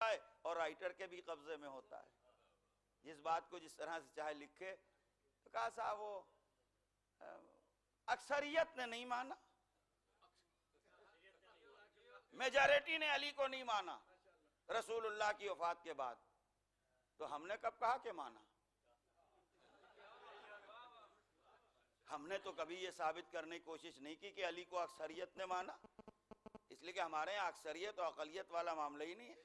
ہے اور رائٹر کے بھی قبضے میں ہوتا ہے، جس بات کو جس طرح سے چاہے لکھے. تو کہا صاحب وہ اکثریت نے نہیں مانا، میجارٹی نے علی کو نہیں مانا رسول اللہ کی وفات کے بعد، تو ہم نے کب کہا کہ مانا؟ ہم نے تو کبھی یہ ثابت کرنے کی کوشش نہیں کی کہ علی کو اکثریت نے مانا، اس لیے کہ ہمارے یہاں اکثریت اور اقلیت والا معاملہ ہی نہیں ہے.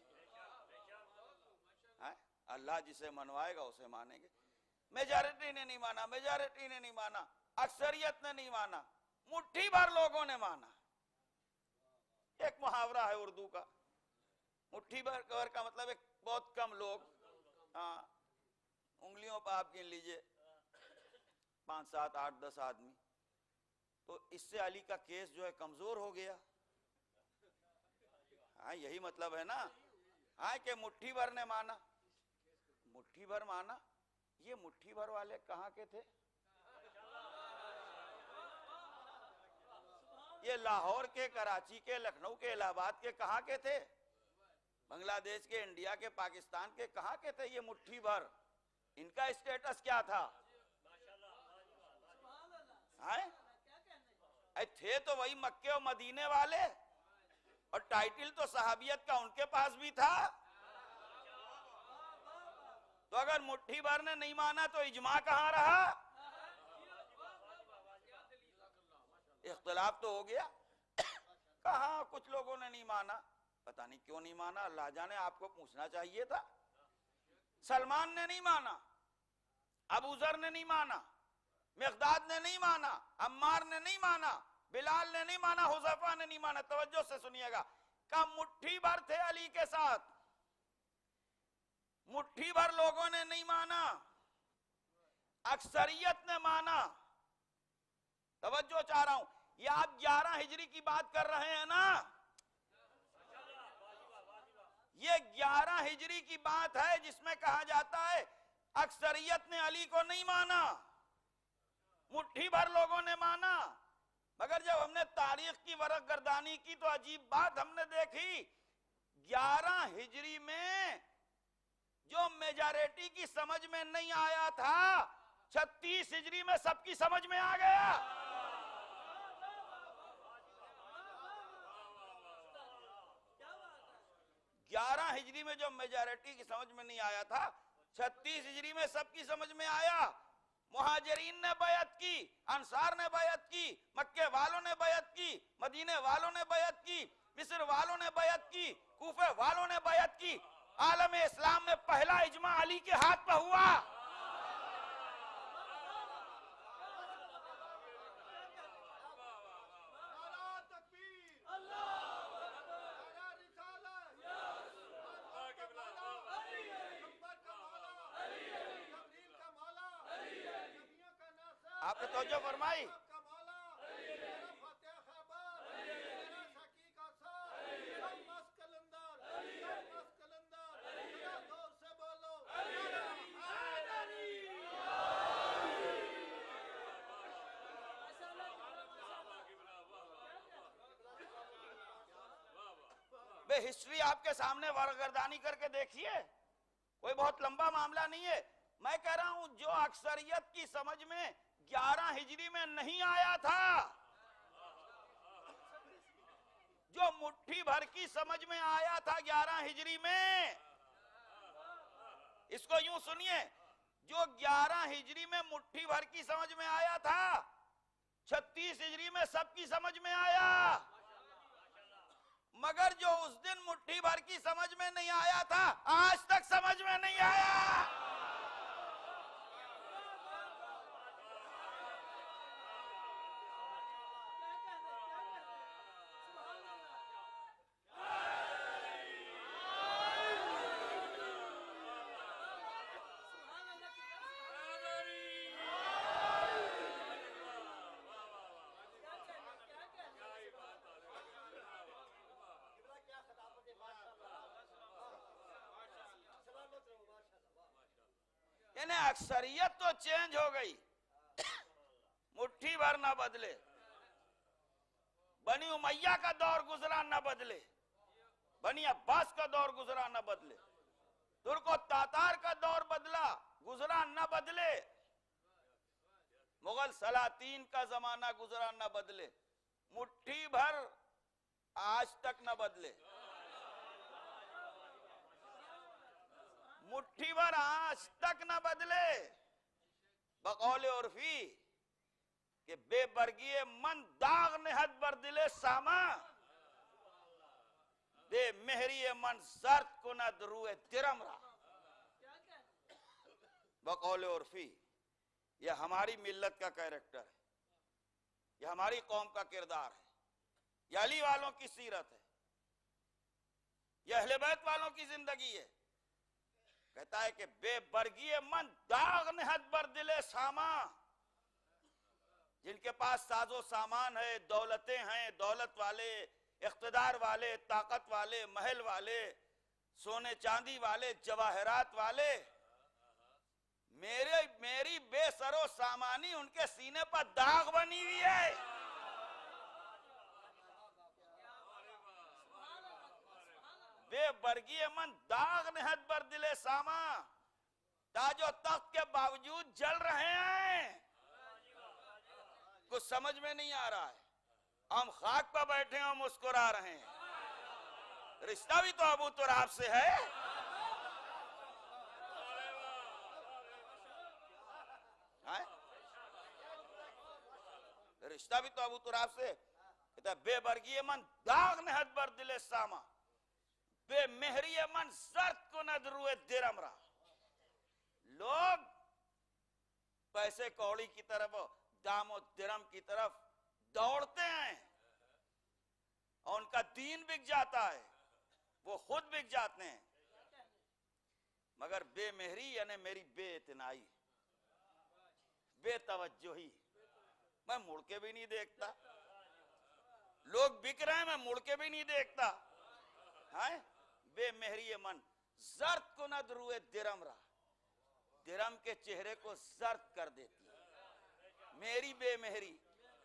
اللہ جسے منوائے گا اسے مانیں گے. میجارٹی نے نہیں مانا، میجارٹی نے نہیں مانا، اکثریت نے نہیں مانا، مٹھی بھر لوگوں نے مانا. ایک محاورہ ہے اردو کا، مٹھی بھر کا مطلب ایک بہت کم لوگ، انگلیوں پہ آپ گن لیجئے 5 7 8 10 آدمی. تو اس سے علی کا کیس جو ہے کمزور ہو گیا. ہاں یہی مطلب ہے نا، ہاں کہ مٹھی بھر نے مانا. مٹھی بھر مانا، یہ مٹھی بھر والے کہاں کے تھے؟ یہ لاہور کے، کراچی کے، لکھنؤ کے، الہ آباد کے کہاں کے تھے؟ بنگلہ دیش کے، انڈیا کے، پاکستان کے کہاں کے تھے یہ مٹھی بھر؟ ان کا اسٹیٹس کیا تھا؟ تھے تو وہی مکے و مدینے والے، اور ٹائٹل تو صحابیت کا ان کے پاس بھی تھا. تو اگر مٹھی بھر نے نہیں مانا تو اجماع کہاں رہا؟ اختلاف تو ہو گیا. کہاں کچھ لوگوں نے نہیں مانا، پتہ نہیں کیوں نہیں مانا، اللہ جانے. آپ کو پوچھنا چاہیے تھا. سلمان نے نہیں مانا، ابو ذر نے نہیں مانا، مقداد نے نہیں مانا، عمار نے نہیں مانا، بلال نے نہیں مانا، حذیفہ نے نہیں مانا. توجہ سے سنیے گا، کہ مٹھی بھر تھے علی کے ساتھ، مٹھی بھر لوگوں نے نہیں مانا، اکثریت نے مانا. توجہ چاہ رہا ہوں، یہ آپ 11 ہجری کی بات کر رہے ہیں نا، یہ 11 ہجری کی بات ہے جس میں کہا جاتا ہے اکثریت نے علی کو نہیں مانا، مٹھی بھر لوگوں نے مانا. مگر جب ہم نے تاریخ کی ورق گردانی کی تو عجیب بات ہم نے دیکھی. 11 ہجری میں جو میجارٹی کی سمجھ میں نہیں آیا تھا، 36 ہجری میں سب کی سمجھ میں آ گیا. 11 ہجری میں جو میجارٹی کی سمجھ میں نہیں آیا تھا، 36 ہجری میں سب کی سمجھ میں آیا. مہاجرین نے بیعت کی، انصار نے بیعت کی، مکے والوں نے بیعت کی، مدینے والوں نے بیعت کی، مصر والوں نے بیعت کی، کوفے والوں نے بیعت کی. عالم اسلام میں پہلا اجماع علی کے ہاتھ پہ ہوا. آپ نے توجہ فرمائی؟ بے ہسٹری آپ کے سامنے ورگردانی کر کے دیکھیے، کوئی بہت لمبا معاملہ نہیں ہے. میں کہہ رہا ہوں جو اکثریت کی سمجھ میں 11 ہجری میں نہیں آیا تھا، جو مٹھی بھر کی سمجھ میں آیا تھا 11 ہجری میں، اس کو یوں سنیے، جو 11 ہجری میں مٹھی بھر کی سمجھ میں آیا تھا، 36 ہجری میں سب کی سمجھ میں آیا. مگر جو اس دن مٹھی بھر کی سمجھ میں نہیں آیا تھا، آج تک سمجھ میں نہیں آیا. یعنی اکثریت تو چینج ہو گئی، مٹھی بھر نہ بدلے، بنی امیہ کا دور گزرا نہ بدلے، بنی عباس کا دور گزرا نہ بدلے، ترک و تاتار کا دور بدلا گزرا نہ بدلے، مغل سلاطین کا زمانہ گزرا نہ بدلے، مٹھی بھر آج تک نہ بدلے، مٹھی بھر آج تک نہ بدلے۔ بقول عرفی کہ بے برگی من داغ نہد بر دل ساما، بے مہری من زرد کند روئے درم را۔ بقول عرفی یہ ہماری ملت کا کیریکٹر ہے، یہ ہماری قوم کا کردار ہے، یہ علی والوں کی سیرت ہے، یہ اہل بیت والوں کی زندگی ہے۔ کہتا ہے کہ بے برگی من داغ نہد بر دل ساما، جن کے پاس ساز و سامان ہے، دولتیں ہیں، دولت والے، اقتدار والے، طاقت والے، محل والے، سونے چاندی والے، جواہرات والے، میری بے سر و سامانی ان کے سینے پر داغ بنی ہوئی ہے۔ بے برگی من داغ نہد بر دل ساما، تاج و تخت کے باوجود جل رہے ہیں، کچھ سمجھ میں نہیں آ رہا ہے، ہم خاک پر بیٹھے ہیں اور مسکرا رہے ہیں، رشتہ بھی تو ابو تراب سے ہے۔ رشتہ بھی تو ابو تراب سے، کہتا ہے بے برگی من داغ نہد بر دل ساما، بے مہری من زرد کند روئے درم را۔ لوگ پیسے کوڑی کی طرف، دام و درم کی طرف دوڑتے ہیں اور ان کا دین بک جاتا ہے، وہ خود بک جاتے ہیں، مگر بے مہری یعنی میری بے اتنائی، بے توجہی، میں مڑ کے بھی نہیں دیکھتا، لوگ بک رہے ہیں میں مڑ کے بھی نہیں دیکھتا، بے مہری من زرد کند روئے درم را، درم کے چہرے کو زرد کر دیتی ہے میری بے مہری۔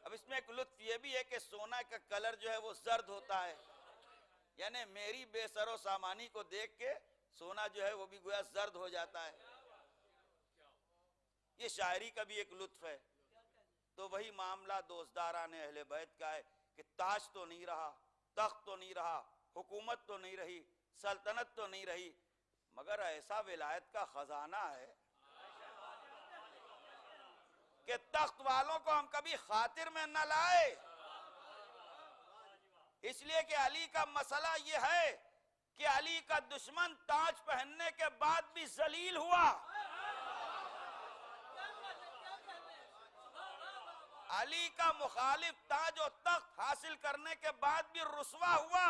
اب اس میں ایک لطف یہ بھی ہے کہ سونا کا کلر جو ہے وہ زرد ہوتا ہے، یعنی میری بے سر و سامانی کو دیکھ کے سونا جو ہے وہ بھی گویا زرد ہو جاتا ہے۔ یہ شاعری کا بھی ایک لطف ہے۔ تو وہی معاملہ دوستداران اہل بیت کا ہے کہ تاج تو نہیں رہا، تخت تو نہیں رہا، حکومت تو نہیں رہی، سلطنت تو نہیں رہی، مگر ایسا ولایت کا خزانہ ہے کہ تخت والوں کو ہم کبھی خاطر میں نہ لائے۔ اس لیے کہ علی کا مسئلہ یہ ہے کہ علی کا دشمن تاج پہننے کے بعد بھی ذلیل ہوا، علی کا مخالف تاج و تخت حاصل کرنے کے بعد بھی رسوا ہوا،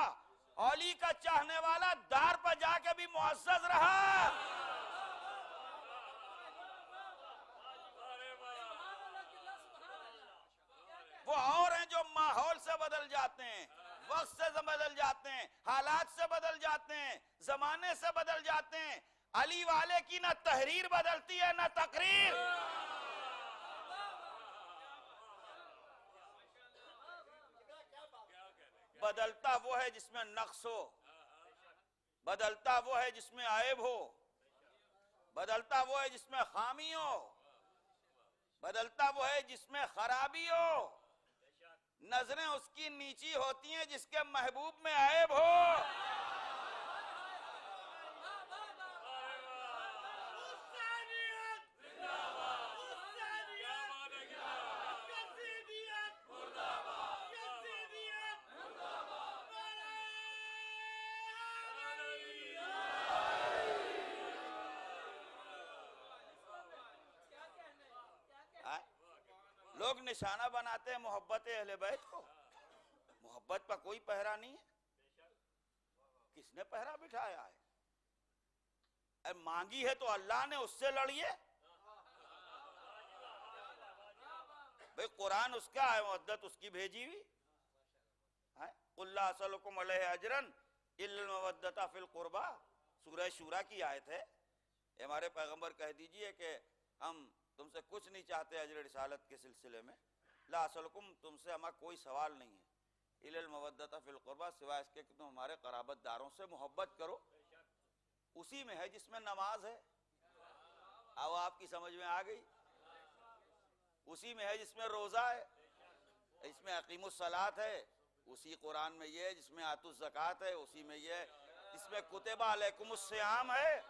علی کا چاہنے والا دار پر جا کے بھی معزز رہا۔ وہ اور ہیں جو ماحول سے بدل جاتے ہیں، وقت سے بدل جاتے ہیں، حالات سے بدل جاتے ہیں، زمانے سے بدل جاتے ہیں۔ علی والے کی نہ تحریر بدلتی ہے نہ تقریر۔ بدلتا وہ ہے جس میں نقص ہو، بدلتا وہ ہے جس میں عیب ہو، بدلتا وہ ہے جس میں خامی ہو، بدلتا وہ ہے جس میں خرابی ہو۔ نظریں اس کی نیچی ہوتی ہیں جس کے محبوب میں عیب ہو۔ لوگ نشانہ بناتے ہیں محبت اہل بیت کو، محبت پر کوئی پہرا نہیں ہے، کس نے پہرا بٹھایا ہے؟ اے مانگی ہے تو اللہ نے، اس سے لڑیے۔ بھئی قرآن اس کا ہے، مودت اس کی بھیجی ہوئی۔ قُلْ لَا أَسْأَلُكُمْ عَلَيْهِ أَجْرًا إِلَّا الْمَوَدَّةَ فِي الْقُرْبَى، سورہ شورى کی آیت ہے۔ ہمارے پیغمبر کہہ دیجئے کہ ہم تم سے کچھ نہیں چاہتے اجر رسالت کے سلسلے میں، لا اسلکم، تم سے ہمارا کوئی سوال نہیں ہے، الا المودۃ فی القربہ، سوائے اس کے کہ تم ہمارے قرابت داروں سے محبت کرو. اسی میں ہے جس میں نماز ہے. اب آپ کی سمجھ میں آ گئی. اسی میں ہے جس میں روزہ ہے، اس میں اقیم الصلاۃ ہے. اسی قرآن میں یہ ہے جس میں آتوا الزکوٰۃ ہے. اسی میں یہ ہے جس میں کتب علیکم الصیام ہے.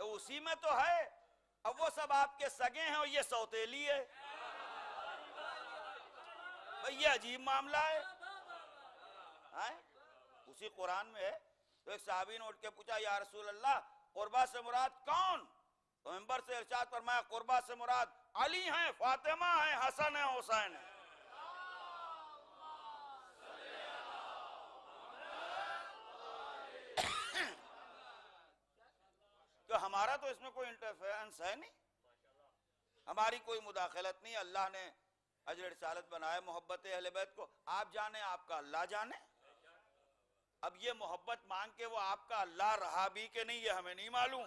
اسی میں تو ہے. اب وہ سب آپ کے سگے ہیں اور یہ سوتیلی ہے. بھئی یہ عجیب معاملہ ہے. اسی قرآن میں ہے. تو ایک صحابی نے اٹھ کے پوچھا یا رسول اللہ قربہ سے مراد کون؟ تو منبر سے ارشاد فرمایا قربہ سے مراد علی ہیں، فاطمہ ہیں، حسن ہیں، حسین ہیں. تو ہمارا تو اس میں کوئی انٹرفیرنس ہے نہیں، ہماری کوئی مداخلت نہیں. اللہ نے اجر رسالت بنایا محبت اہل بیت کو. آپ جانے آپ کا اللہ جانے. اب یہ محبت مانگ کے وہ آپ کا اللہ رہا بھی کہ نہیں یہ ہمیں نہیں معلوم.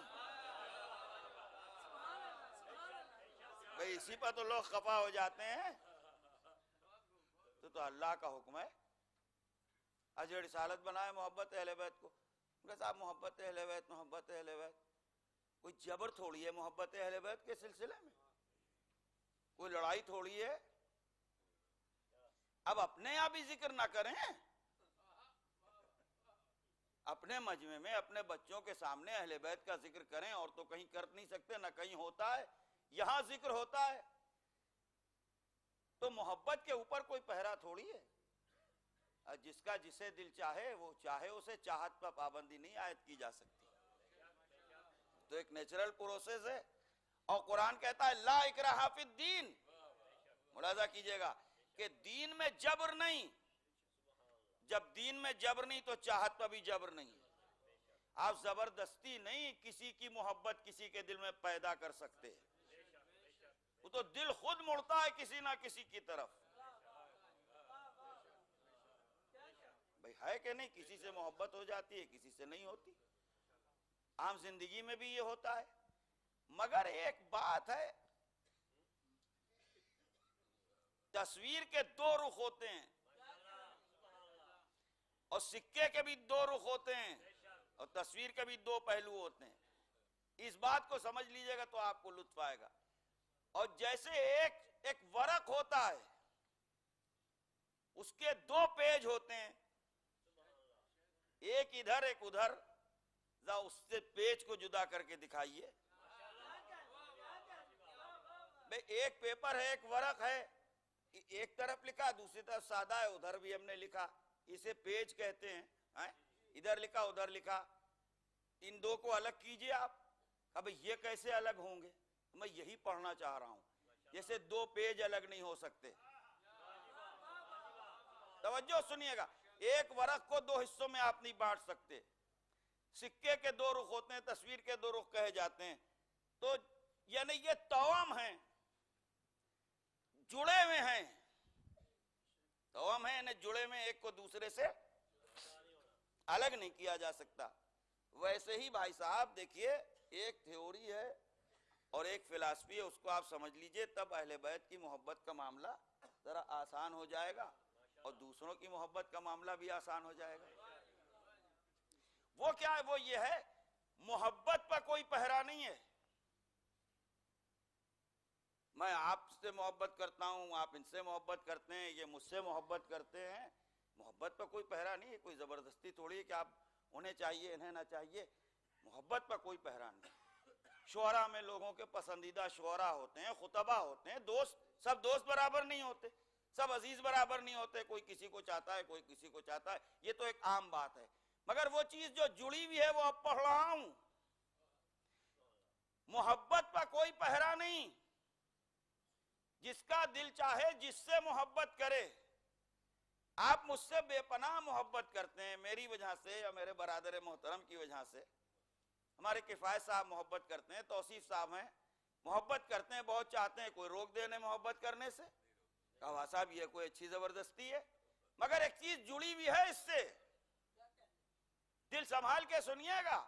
بھئی اسی پر تو لوگ خفا ہو جاتے ہیں. تو اللہ کا حکم ہے اجر رسالت بنائے محبت اہل بیت کو. صاحب محبت اہل بیت، محبت اہل بیت، کوئی جبر تھوڑی ہے محبت اہل بیت کے سلسلے میں، کوئی لڑائی تھوڑی ہے. اب اپنے آپ ہی ذکر نہ کریں، اپنے مجمع میں اپنے بچوں کے سامنے اہل بیت کا ذکر کریں. اور تو کہیں کر نہیں سکتے، نہ کہیں ہوتا ہے، یہاں ذکر ہوتا ہے. تو محبت کے اوپر کوئی پہرا تھوڑی ہے. جس کا جسے دل چاہے وہ چاہے، اسے چاہت پر پابندی نہیں عائد کی جا سکتی. تو ایک نیچرل پروسیس ہے. اور قرآن کہتا ہے لا اکراہ فی الدین. ملاحظہ کیجئے گا کہ دین میں جبر نہیں. جب دین میں جبر نہیں تو چاہت پر بھی جبر نہیں. آپ زبردستی نہیں کسی کی محبت کسی کے دل میں پیدا کر سکتے. وہ تو دل خود مڑتا ہے کسی نہ کسی کی طرف. بھئی ہے کہ نہیں، کسی سے محبت ہو جاتی ہے، کسی سے نہیں ہوتی. عام زندگی میں بھی یہ ہوتا ہے. مگر ایک بات ہے، تصویر کے دو رخ ہوتے ہیں اور سکے کے بھی دو رخ ہوتے ہیں اور تصویر کے بھی دو پہلو ہوتے ہیں. اس بات کو سمجھ لیجئے گا تو آپ کو لطف آئے گا. اور جیسے ایک ورق ہوتا ہے، اس کے دو پیج ہوتے ہیں، ایک ادھر ایک ادھر. ذرا اس سے پیج کو جدا کر کے دکھائیے. ایک پیپر ہے، ایک ورق ہے، ایک طرف لکھا دوسری طرف سادہ ہے، ادھر بھی ہم نے لکھا، اسے پیج کہتے ہیں. ادھر لکھا ادھر لکھا. ان دو کو الگ کیجئے آپ. اب یہ کیسے الگ ہوں گے؟ میں یہی پڑھنا چاہ رہا ہوں. جیسے دو پیج الگ نہیں ہو سکتے. توجہ سنیے گا. ایک ورق کو دو حصوں میں آپ نہیں بانٹ سکتے. سکے کے دو رخ ہوتے ہیں، تصویر کے دو رخ کہے جاتے ہیں. تو یعنی یہ توأم ہیں، جڑے ہوئے ہیں. توأم ہیں یعنی جڑے ہوئے، ایک کو دوسرے سے الگ نہیں کیا جا سکتا. ویسے ہی بھائی صاحب دیکھیے، ایک تھیوری ہے اور ایک فلسفی ہے، اس کو آپ سمجھ لیجئے، تب اہل بیت کی محبت کا معاملہ ذرا آسان ہو جائے گا اور دوسروں کی محبت کا معاملہ بھی آسان ہو جائے گا. وہ کیا ہے؟ وہ یہ ہے محبت پر کوئی پہرا نہیں ہے. میں آپ سے محبت کرتا ہوں، آپ ان سے محبت کرتے ہیں، یہ مجھ سے محبت کرتے ہیں. محبت پر کوئی پہرا نہیں ہے. کوئی زبردستی تھوڑی ہے کہ آپ انہیں چاہیے انہیں نہ چاہیے. محبت پر کوئی پہرا نہیں. شعراء میں لوگوں کے پسندیدہ شعراء ہوتے ہیں، خطبہ ہوتے ہیں. دوست، سب دوست برابر نہیں ہوتے، سب عزیز برابر نہیں ہوتے. کوئی کسی کو چاہتا ہے، کوئی کسی کو چاہتا ہے. یہ تو ایک عام بات ہے. مگر وہ چیز جو جڑی ہوئی ہے وہ اب پڑھ رہا ہوں. محبت پر کوئی پہرا نہیں. جس کا دل چاہے جس سے محبت کرے. آپ مجھ سے بے پناہ محبت کرتے ہیں میری وجہ سے یا میرے برادر محترم کی وجہ سے. ہمارے کفایت صاحب محبت کرتے ہیں، توصیف صاحب ہیں محبت کرتے ہیں، بہت چاہتے ہیں. کوئی روک دینے محبت کرنے سے؟ کہا صاحب یہ کوئی اچھی زبردستی ہے. مگر ایک چیز جڑی ہوئی ہے اس سے، دل سنبھال کے سنیے گا.